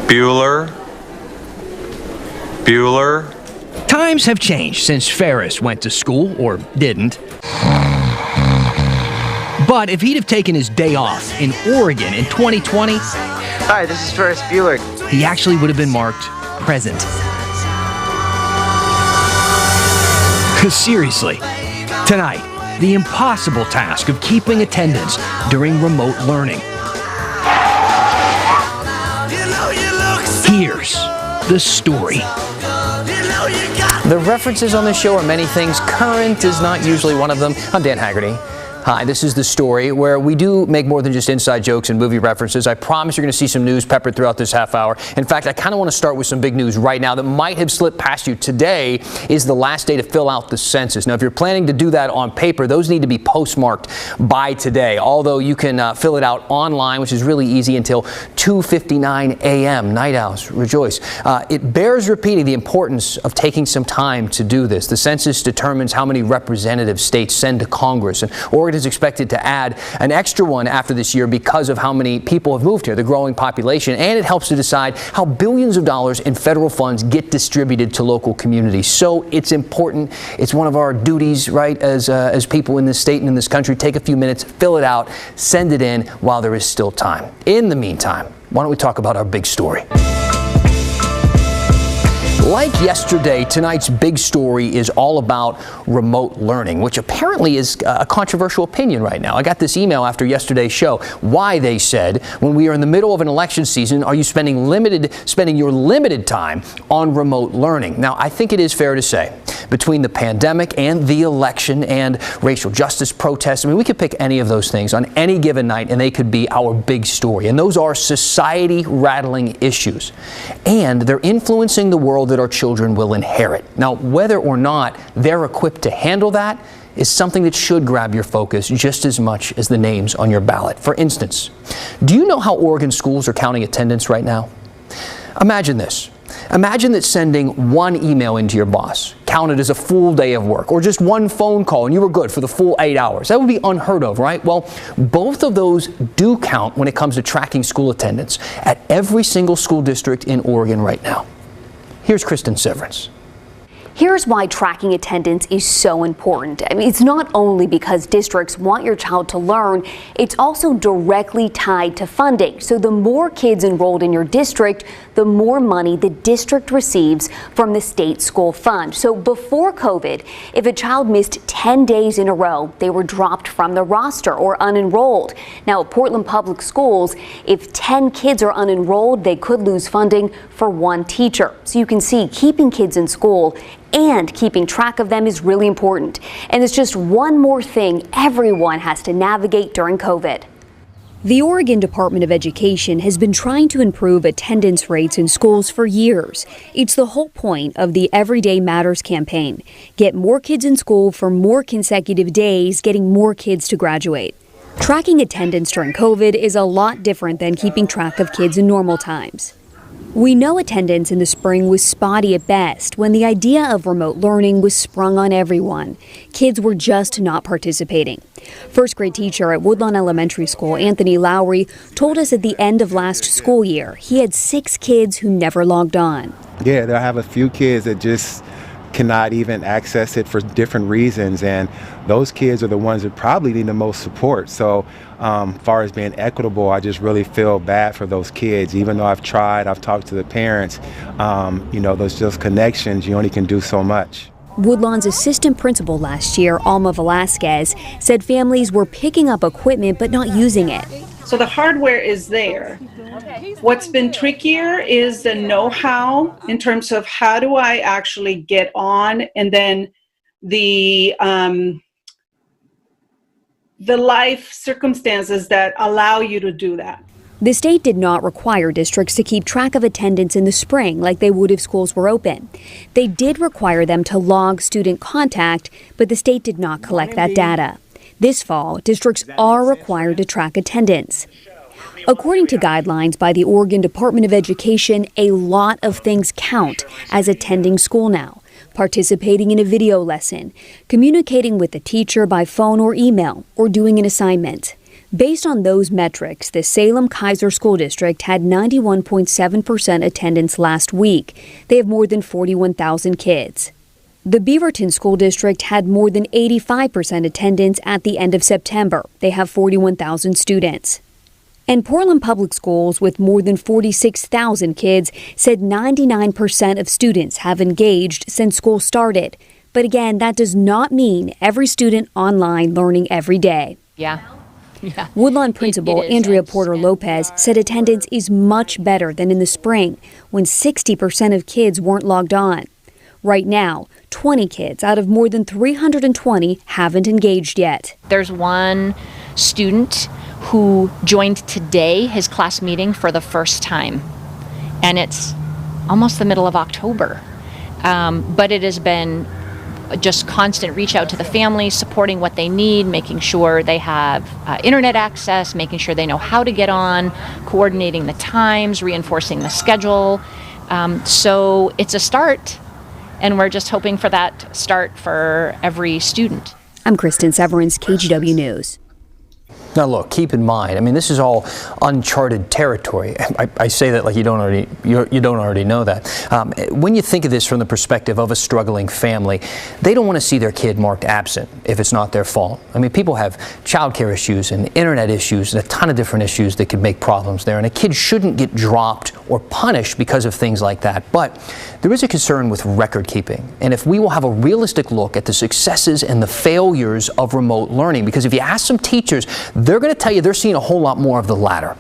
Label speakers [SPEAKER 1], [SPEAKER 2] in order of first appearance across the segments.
[SPEAKER 1] Bueller.
[SPEAKER 2] Times have changed since Ferris went to school, or didn't. But if he'd have taken his day off in Oregon in 2020...
[SPEAKER 3] Hi, this is Ferris Bueller.
[SPEAKER 2] He actually would have been marked present. Seriously, tonight, the impossible task of keeping attendance during remote learning. Here's the story.
[SPEAKER 4] The references on this show are many things. Current is not usually one of them. I'm Dan Haggerty. Hi, this is The Story, where we do make more than just inside jokes and movie references. I promise you're going to see some news peppered throughout this half hour. In fact, I kind of want to start with some big news right now that might have slipped past you. Today is the last day to fill out the census. Now, if you're planning to do that on paper, those need to be postmarked by today, although you can fill it out online, which is really easy, until 2:59 a.m. Night owls, rejoice. It bears repeating the importance of taking some time to do this. The census determines how many representatives states send to Congress, and Oregon is expected to add an extra one after this year because of how many people have moved here, the growing population, and it helps to decide how billions of dollars in federal funds get distributed to local communities. So it's important. It's one of our duties, right, as people in this state and in this country. Take a few minutes, fill it out, send it in while there is still time. In the meantime, why don't we talk about our big story? Like yesterday, tonight's big story is all about remote learning, which apparently is a controversial opinion right now. I got this email after yesterday's show. Why, they said, when we are in the middle of an election season, are you spending your limited time on remote learning? Now, I think it is fair to say, between the pandemic and the election and racial justice protests, I mean, we could pick any of those things on any given night, and they could be our big story. And those are society-rattling issues. And they're influencing the world that our children will inherit. Now, whether or not they're equipped to handle that is something that should grab your focus just as much as the names on your ballot. For instance, do you know how Oregon schools are counting attendance right now? Imagine this. Imagine that sending one email into your boss counted as a full day of work, or just one phone call and you were good for the full 8 hours. That would be unheard of, right? Well, both of those do count when it comes to tracking school attendance at every single school district in Oregon right now. Here's Cristin Severance.
[SPEAKER 5] Here's why tracking attendance is so important. I mean, it's not only because districts want your child to learn, it's also directly tied to funding. So the more kids enrolled in your district, the more money the district receives from the state school fund. So before COVID, if a child missed 10 days in a row, they were dropped from the roster or unenrolled. Now at Portland Public Schools, if 10 kids are unenrolled, they could lose funding for one teacher. So you can see keeping kids in school and keeping track of them is really important. And it's just one more thing everyone has to navigate during COVID.
[SPEAKER 6] The Oregon Department of Education has been trying to improve attendance rates in schools for years. It's the whole point of the Everyday Matters campaign. Get more kids in school for more consecutive days, getting more kids to graduate. Tracking attendance during COVID is a lot different than keeping track of kids in normal times. We know attendance in the spring was spotty at best when the idea of remote learning was sprung on everyone. Kids were just not participating. First grade teacher at Woodlawn Elementary School, Anthony Lowry, told us at the end of last school year he had 6 kids who never logged on.
[SPEAKER 7] Yeah, I have a few kids that just cannot even access it for different reasons, and those kids are the ones that probably need the most support. So far as being equitable, I just really feel bad for those kids. Even though I've tried, I've talked to the parents, there's just connections. You only can do so much.
[SPEAKER 6] Woodlawn's assistant principal last year, Alma Velasquez, said families were picking up equipment but not using it.
[SPEAKER 8] So the hardware is there. What's been trickier is the know-how in terms of how do I actually get on, and then the life circumstances that allow you to do that.
[SPEAKER 6] The state did not require districts to keep track of attendance in the spring like they would if schools were open. They did require them to log student contact, but the state did not collect that data. This fall, districts are required to track attendance. According to guidelines by the Oregon Department of Education, a lot of things count as attending school now. Participating in a video lesson, communicating with the teacher by phone or email, or doing an assignment. Based on those metrics, the Salem-Keizer School District had 91.7% attendance last week. They have more than 41,000 kids. The Beaverton School District had more than 85% attendance at the end of September. They have 41,000 students. And Portland Public Schools, with more than 46,000 kids, said 99% of students have engaged since school started. But again, that does not mean every student online learning every day.
[SPEAKER 1] Yeah.
[SPEAKER 6] Woodlawn principal Andrea Porter Lopez said attendance is much better than in the spring, when 60% of kids weren't logged on. Right now, 20 kids out of more than 320 haven't engaged yet.
[SPEAKER 1] There's one student who joined today his class meeting for the first time, and it's almost the middle of October. But it has been just constant reach out to the families, supporting what they need, making sure they have internet access, making sure they know how to get on, coordinating the times, reinforcing the schedule. So it's a start, and we're just hoping for that start for every student.
[SPEAKER 6] I'm Cristin, Severance, KGW News.
[SPEAKER 4] Now look, keep in mind, I mean, this is all uncharted territory. I say that like you don't already know that. When you think of this from the perspective of a struggling family, they don't want to see their kid marked absent if it's not their fault. I mean, people have childcare issues and internet issues and a ton of different issues that could make problems there, and a kid shouldn't get dropped or punished because of things like that. But there is a concern with record keeping, and if we will have a realistic look at the successes and the failures of remote learning, because if you ask some teachers, they're going to tell you they're seeing a whole lot more of the latter.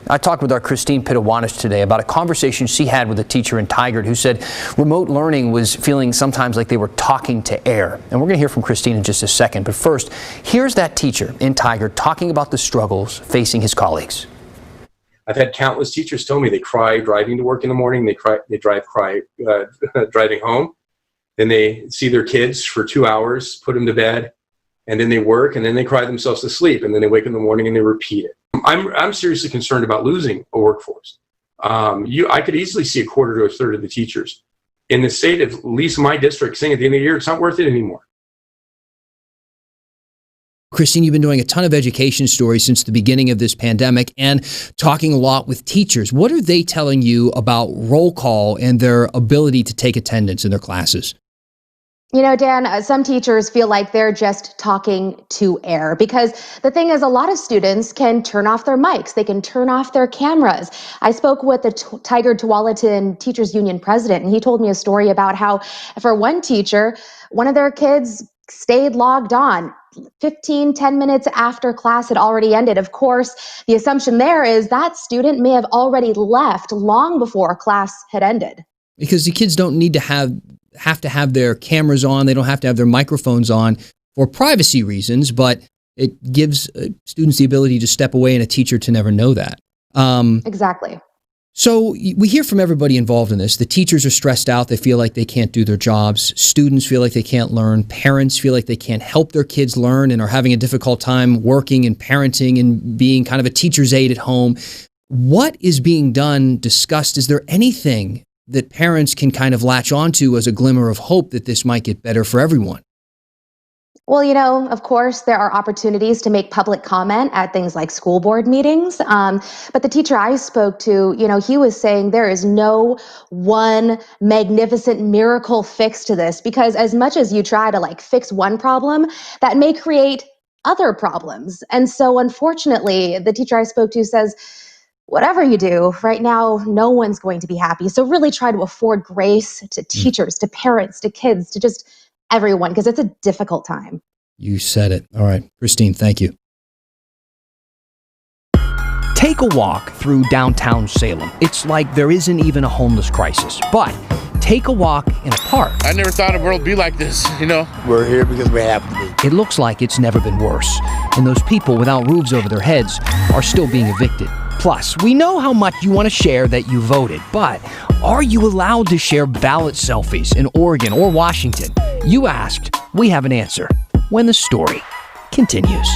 [SPEAKER 4] I talked with our Cristin today about a conversation she had with a teacher in Tigard who said remote learning was feeling sometimes like they were talking to air. And we're going to hear from Cristin in just a second. But first, here's that teacher in Tigard talking about the struggles facing his colleagues.
[SPEAKER 9] I've had countless teachers tell me they cry driving to work in the morning, they drive driving home, then they see their kids for 2 hours, put them to bed, and then they work, and then they cry themselves to sleep, and then they wake in the morning and they repeat it. I'm seriously concerned about losing a workforce. I could easily see a quarter to a third of the teachers in the state of at least my district saying at the end of the year, it's not worth it anymore.
[SPEAKER 10] Cristin, you've been doing a ton of education stories since the beginning of this pandemic and talking a lot with teachers. What are they telling you about roll call and their ability to take attendance in their classes?
[SPEAKER 11] You know, Dan, some teachers feel like they're just talking to air because the thing is a lot of students can turn off their mics. They can turn off their cameras. I spoke with the Tigard-Tualatin Teachers Union president, and he told me a story about how for one teacher, one of their kids stayed logged on 10 minutes after class had already ended. Of course, the assumption there is that student may have already left long before class had ended.
[SPEAKER 10] Because the kids don't need to have their cameras on. They don't have to have their microphones on for privacy reasons, but it gives students the ability to step away and a teacher to never know that.
[SPEAKER 11] Exactly.
[SPEAKER 10] So we hear from everybody involved in this. The teachers are stressed out. They feel like they can't do their jobs. Students feel like they can't learn. Parents feel like they can't help their kids learn and are having a difficult time working and parenting and being kind of a teacher's aide at home. What is being done, discussed? Is there anything that parents can kind of latch onto as a glimmer of hope that this might get better for everyone?
[SPEAKER 11] Well, you know, of course, there are opportunities to make public comment at things like school board meetings. But the teacher I spoke to, you know, he was saying there is no one magnificent miracle fix to this, because as much as you try to like fix one problem, that may create other problems. And so unfortunately, the teacher I spoke to says, whatever you do right now, no one's going to be happy. So really try to afford grace to teachers, to parents, to kids, to just everyone, because it's a difficult time.
[SPEAKER 10] You said it. All right. Cristin, thank you.
[SPEAKER 2] Take a walk through downtown Salem. It's like there isn't even a homeless crisis. But take a walk in a park.
[SPEAKER 12] I never thought the world would be like this, you know?
[SPEAKER 13] We're here because we have to be.
[SPEAKER 2] It looks like it's never been worse. And those people without roofs over their heads are still being evicted. Plus, we know how much you want to share that you voted, but are you allowed to share ballot selfies in Oregon or Washington? You asked, we have an answer when the story continues.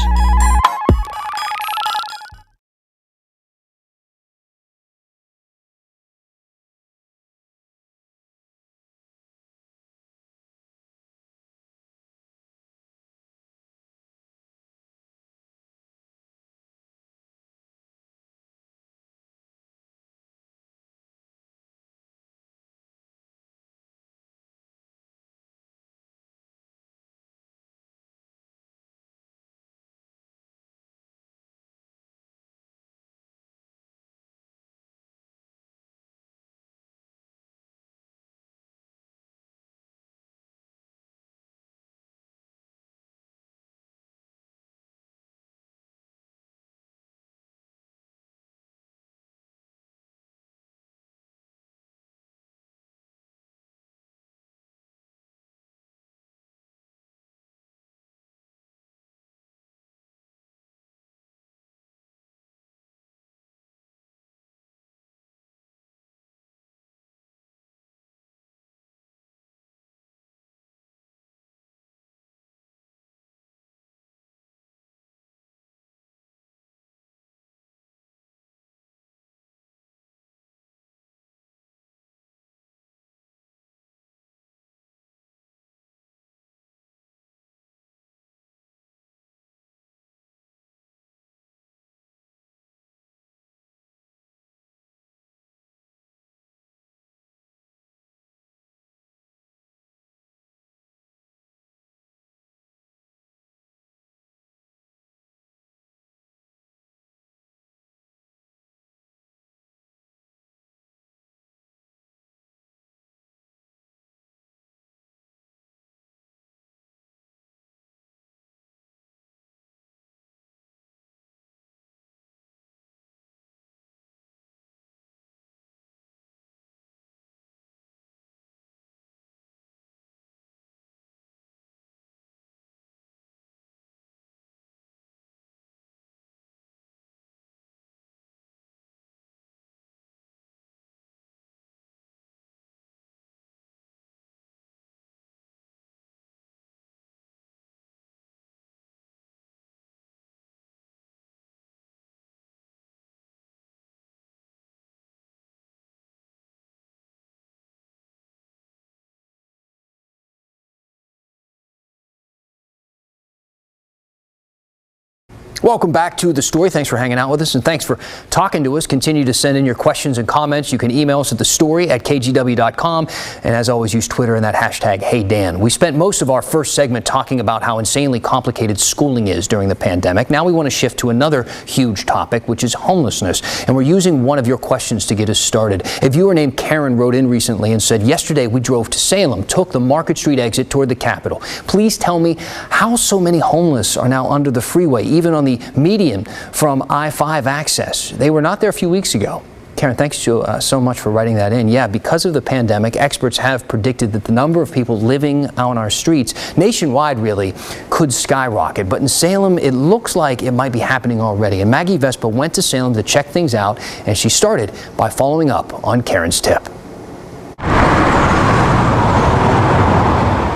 [SPEAKER 4] Welcome back to The Story. Thanks for hanging out with us, and thanks for talking to us. Continue to send in your questions and comments. You can email us at thestory@kgw.com, and as always, use Twitter and that hashtag #HeyDan. We spent most of our first segment talking about how insanely complicated schooling is during the pandemic. Now we want to shift to another huge topic, which is homelessness, and we're using one of your questions to get us started. A viewer named Karen wrote in recently and said, "Yesterday we drove to Salem, took the Market Street exit toward the Capitol. Please tell me how so many homeless are now under the freeway, even on the median from I-5 access. They were not there a few weeks ago." Karen, thanks so much for writing that in. Yeah, because of the pandemic, experts have predicted that the number of people living on our streets, nationwide really, could skyrocket. But in Salem, it looks like it might be happening already. And Maggie Vespa went to Salem to check things out, and she started by following up on Karen's tip.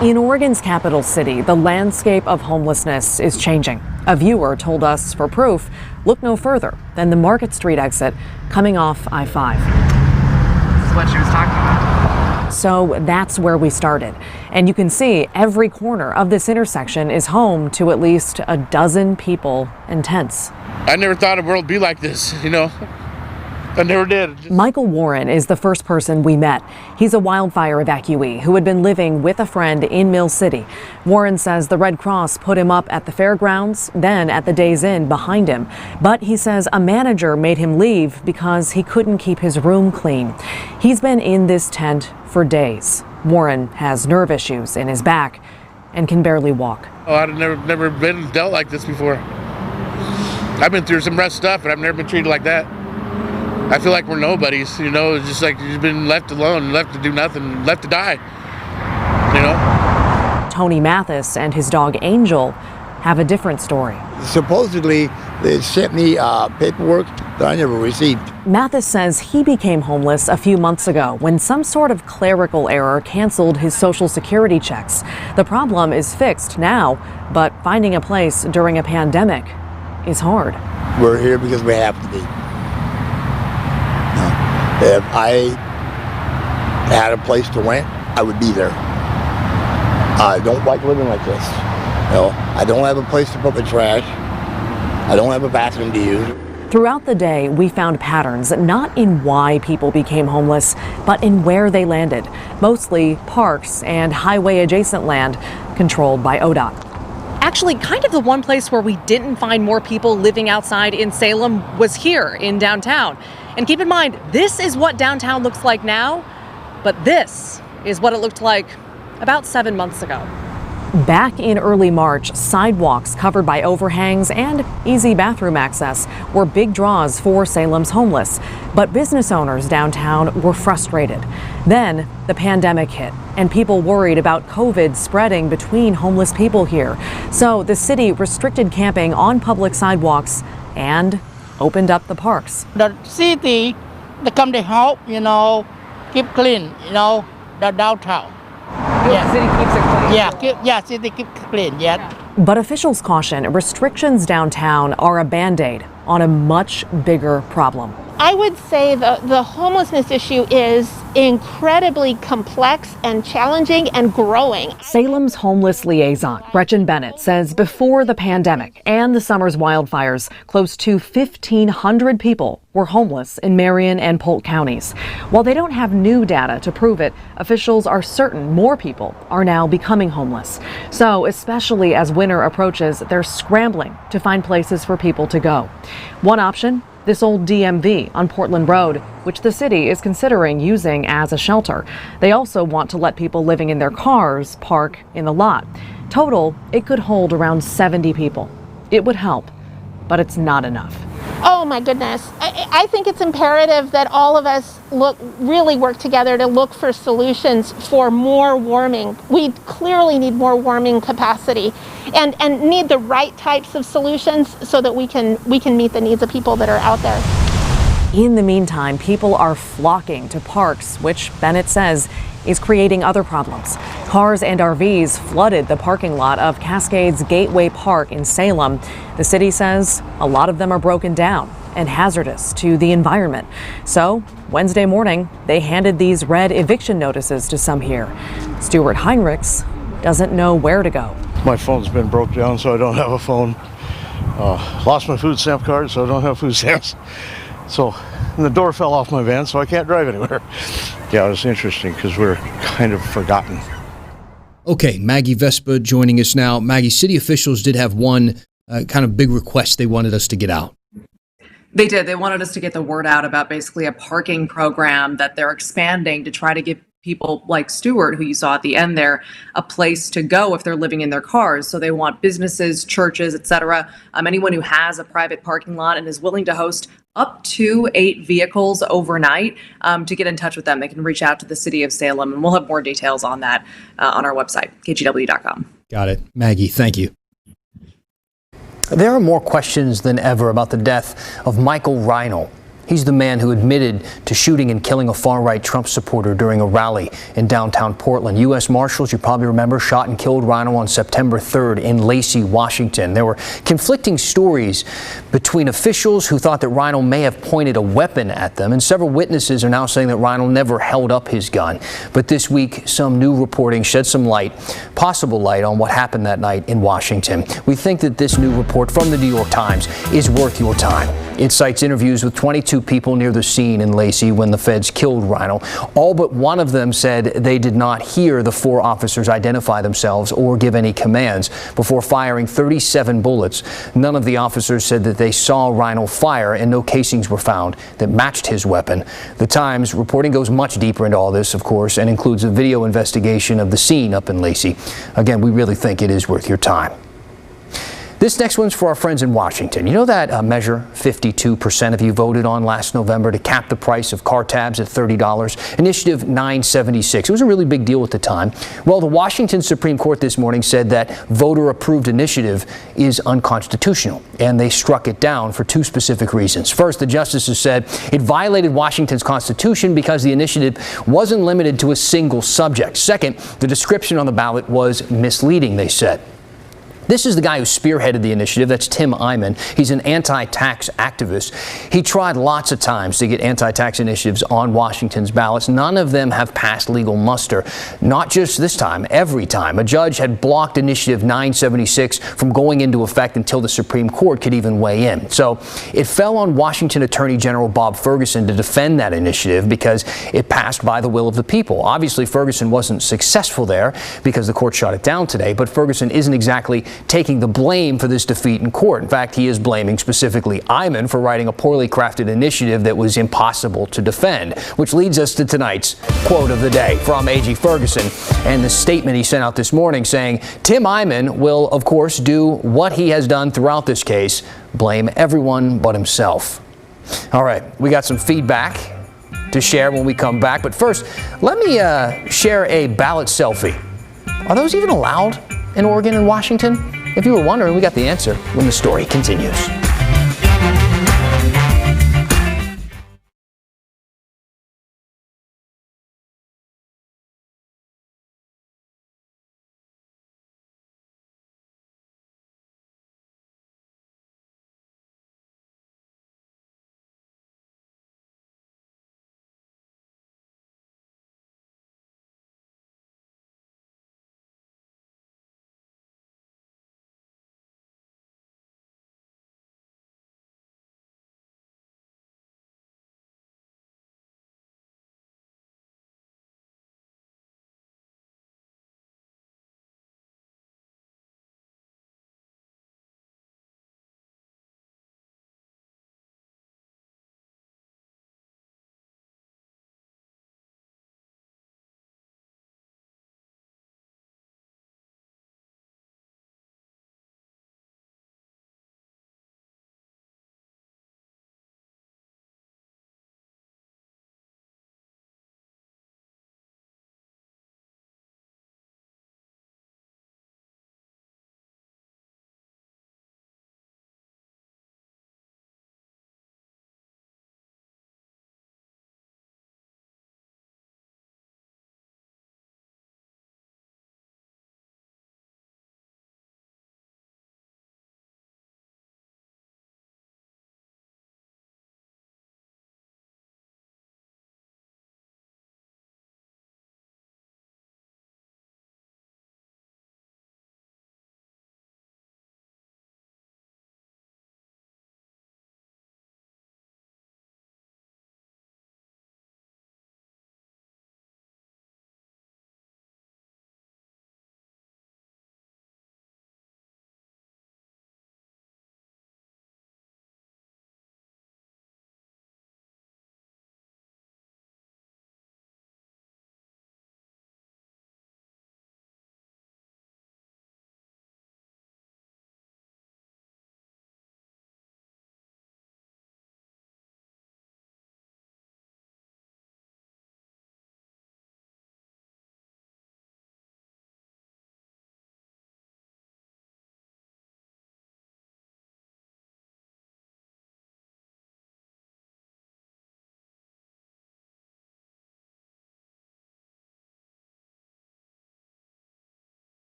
[SPEAKER 14] In Oregon's capital city, the landscape of homelessness is changing. A viewer told us, for proof, look no further than the Market Street exit coming off I-5.
[SPEAKER 15] This is what she was talking about.
[SPEAKER 14] So that's where we started. And you can see every corner of this intersection is home to at least a dozen people and tents.
[SPEAKER 12] I never thought the world would be like this, you know. I never did.
[SPEAKER 14] Michael Warren is the first person we met. He's a wildfire evacuee who had been living with a friend in Mill City. Warren says the Red Cross put him up at the fairgrounds, then at the Days Inn behind him. But he says a manager made him leave because he couldn't keep his room clean. He's been in this tent for days. Warren has nerve issues in his back and can barely walk.
[SPEAKER 12] Oh, I've never been dealt like this before. I've been through some rough stuff, but I've never been treated like that. I feel like we're nobodies, you know. It's just like you've been left alone, left to do nothing, left to die, you know.
[SPEAKER 14] Tony Mathis and his dog Angel have a different story.
[SPEAKER 13] Supposedly, they sent me paperwork that I never received.
[SPEAKER 14] Mathis says he became homeless a few months ago when some sort of clerical error canceled his Social Security checks. The problem is fixed now, but finding a place during a pandemic is hard.
[SPEAKER 13] We're here because we have to be. If I had a place to rent, I would be there. I don't like living like this. You know, I don't have a place to put the trash. I don't have a bathroom to use.
[SPEAKER 14] Throughout the day, we found patterns not in why people became homeless, but in where they landed. Mostly parks and highway-adjacent land controlled by ODOT.
[SPEAKER 16] Actually, kind of the one place where we didn't find more people living outside in Salem was here in downtown. And keep in mind, this is what downtown looks like now, but this is what it looked like about 7 months ago.
[SPEAKER 14] Back in early March, sidewalks covered by overhangs and easy bathroom access were big draws for Salem's homeless. But business owners downtown were frustrated. Then the pandemic hit, and people worried about COVID spreading between homeless people here. So the city restricted camping on public sidewalks and opened up the parks.
[SPEAKER 17] The city, they come to help, you know, keep clean, you know, the downtown.
[SPEAKER 16] The city keeps it clean.
[SPEAKER 17] Yeah, city keep clean, yeah.
[SPEAKER 14] But officials caution restrictions downtown are a Band-Aid on a much bigger problem.
[SPEAKER 18] I would say the homelessness issue is incredibly complex and challenging and growing.
[SPEAKER 14] Salem's homeless liaison, Gretchen Bennett, says before the pandemic and the summer's wildfires, close to 1,500 people were homeless in Marion and Polk counties. While they don't have new data to prove it, officials are certain more people are now becoming homeless. So, especially as winter approaches, they're scrambling to find places for people to go. One option, this old DMV on Portland Road, which the city is considering using as a shelter. They also want to let people living in their cars park in the lot. Total, it could hold around 70 people. It would help, but it's not enough.
[SPEAKER 18] Oh my goodness. I think it's imperative that all of us really work together to look for solutions for more warming. We clearly need more warming capacity and need the right types of solutions so that we can meet the needs of people that are out there.
[SPEAKER 14] In the meantime, people are flocking to parks, which Bennett says is creating other problems. Cars and RVs flooded the parking lot of Cascades Gateway Park in Salem. The city says a lot of them are broken down and hazardous to the environment. So Wednesday morning, they handed these red eviction notices to some here. Stuart Heinrichs doesn't know where to go.
[SPEAKER 19] My phone's been broke down, so I don't have a phone. Lost my food stamp card, so I don't have food stamps. So, and the door fell off my van, so I can't drive anywhere. Yeah, it was interesting because we're kind of forgotten.
[SPEAKER 10] Okay, Maggie Vespa joining us now. Maggie, city officials did have one kind of big request they wanted us to get out.
[SPEAKER 14] They did. They wanted us to get the word out about basically a parking program that they're expanding to try to give people like Stewart, who you saw at the end there, a place to go if they're living in their cars. So they want businesses, churches, etc., anyone who has a private parking lot and is willing to host up to 8 vehicles overnight to get in touch with them. They can reach out to the city of Salem, and we'll have more details on that on our website, kgw.com.
[SPEAKER 10] Got it. Maggie, thank you.
[SPEAKER 4] There are more questions than ever about the death of Michael Reinel. He's the man who admitted to shooting and killing a far-right Trump supporter during a rally in downtown Portland. U.S. Marshals, you probably remember, shot and killed Reinel on September 3rd in Lacey, Washington. There were conflicting stories between officials who thought that Reinel may have pointed a weapon at them, and several witnesses are now saying that Reinel never held up his gun. But this week, some new reporting shed some light, possible light, on what happened that night in Washington. We think that this new report from the New York Times is worth your time. It cites interviews with 22 people near the scene in Lacey when the feds killed Reinel. All but one of them said they did not hear the 4 officers identify themselves or give any commands before firing 37 bullets. None of the officers said that they saw Reinel fire, and no casings were found that matched his weapon. The Times reporting goes much deeper into all this, of course, and includes a video investigation of the scene up in Lacey. Again, we really think it is worth your time. This next one's for our friends in Washington. You know that measure 52% of you voted on last November to cap the price of car tabs at $30? Initiative 976. It was a really big deal at the time. Well, the Washington Supreme Court this morning said that voter-approved initiative is unconstitutional, and they struck it down for 2 specific reasons. First, the justices said it violated Washington's Constitution because the initiative wasn't limited to a single subject. Second, the description on the ballot was misleading, they said. This is the guy who spearheaded the initiative. That's Tim Eyman. He's an anti-tax activist. He tried lots of times to get anti-tax initiatives on Washington's ballots. None of them have passed legal muster. Not just this time, every time. A judge had blocked Initiative 976 from going into effect until the Supreme Court could even weigh in. So it fell on Washington Attorney General Bob Ferguson to defend that initiative because it passed by the will of the people. Obviously, Ferguson wasn't successful there because the court shot it down today, but Ferguson isn't exactly taking the blame for this defeat in court. In fact, he is blaming specifically Eyman for writing a poorly crafted initiative that was impossible to defend, which leads us to tonight's quote of the day from A.G. Ferguson and the statement he sent out this morning saying Tim Eyman will, of course, do what he has done throughout this case, blame everyone but himself. All right, we got some feedback to share when we come back, but first, let me share a ballot selfie. Are those even allowed in Oregon and Washington? If you were wondering, we got the answer when the story continues.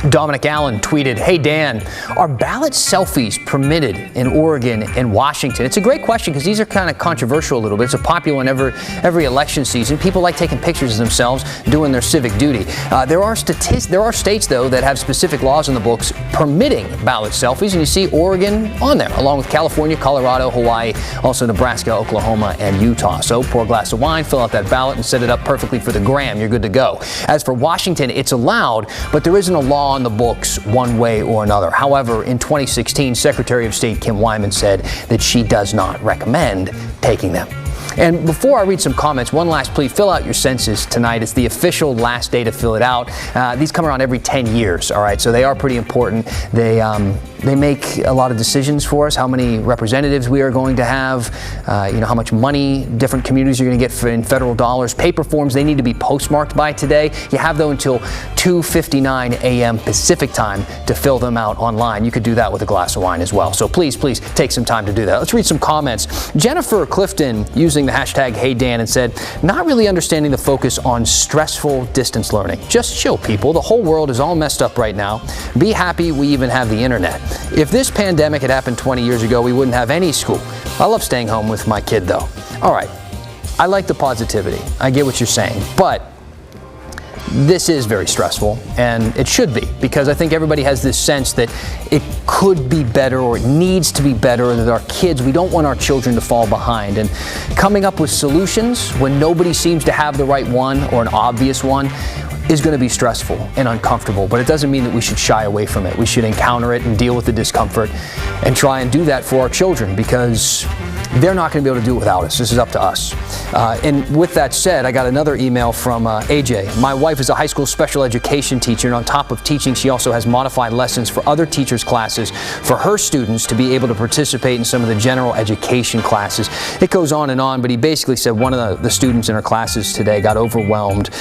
[SPEAKER 4] Dominic Allen tweeted, "Hey Dan, are ballot selfies permitted in Oregon and Washington?" It's a great question because these are kind of controversial a little bit. It's a popular one every election season. People like taking pictures of themselves doing their civic duty. There are states, though, that have specific laws in the books permitting ballot selfies, and you see Oregon on there, along with California, Colorado, Hawaii, also Nebraska, Oklahoma, and Utah. So pour a glass of wine, fill out that ballot, and set it up perfectly for the gram. You're good to go. As for Washington, it's allowed, but there isn't a law on the books one way or another. However, in 2016, Secretary of State Kim Wyman said that she does not recommend taking them. And before I read some comments, one last plea, fill out your census tonight. It's the official last day to fill it out. These come around every 10 years, all right? So they are pretty important. They make a lot of decisions for us, how many representatives we are going to have, how much money different communities are going to get in federal dollars. Paper forms, they need to be postmarked by today. You have, though, until 2:59 a.m. Pacific time to fill them out online. You could do that with a glass of wine as well. So please take some time to do that. Let's read some comments. Jennifer Clifton, using the hashtag HeyDan, and said, "Not really understanding the focus on stressful distance learning. Just chill, people. The whole world is all messed up right now. Be happy we even have the internet. If this pandemic had happened 20 years ago, we wouldn't have any school. I love staying home with my kid, though." All right. I like the positivity. I get what you're saying. But this is very stressful, and it should be, because I think everybody has this sense that it could be better, or it needs to be better, that our kids, we don't want our children to fall behind. And coming up with solutions when nobody seems to have the right one or an obvious one is going to be stressful and uncomfortable, but it doesn't mean that we should shy away from it. We should encounter it and deal with the discomfort and try and do that for our children, because they're not going to be able to do it without us. This is up to us. And with that said, I got another email from AJ. "My wife is a high school special education teacher, and on top of teaching, she also has modified lessons for other teachers' classes for her students to be able to participate in some of the general education classes." It goes on, but he basically said one of the students in her classes today got overwhelmed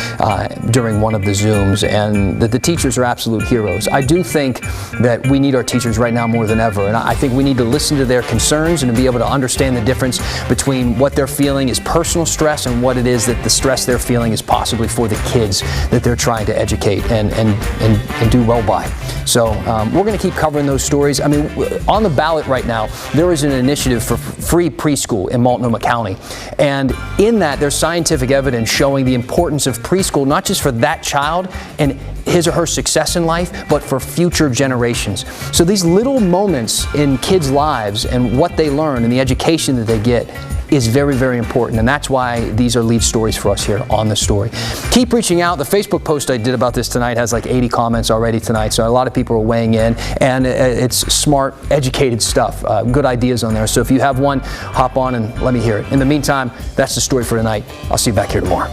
[SPEAKER 4] during one of the Zooms, and that the teachers are absolute heroes. I do think that we need our teachers right now more than ever, and I think we need to listen to their concerns and to be able to understand the difference between what they're feeling is personal stress and what it is that the stress they're feeling is possibly for the kids that they're trying to educate and do well by. So we're going to keep covering those stories. I mean, on the ballot right now, there is an initiative for free preschool in Multnomah County. And in that, there's scientific evidence showing the importance of preschool, not just for that child and his or her success in life, but for future generations. So these little moments in kids' lives and what they learn and the education that they get is very, very important. And that's why these are lead stories for us here on The Story. Keep reaching out. The Facebook post I did about this tonight has like 80 comments already tonight. So a lot of people are weighing in, and it's smart, educated stuff. Good ideas on there. So if you have one, hop on and let me hear it. In the meantime, that's The Story for tonight. I'll see you back here tomorrow.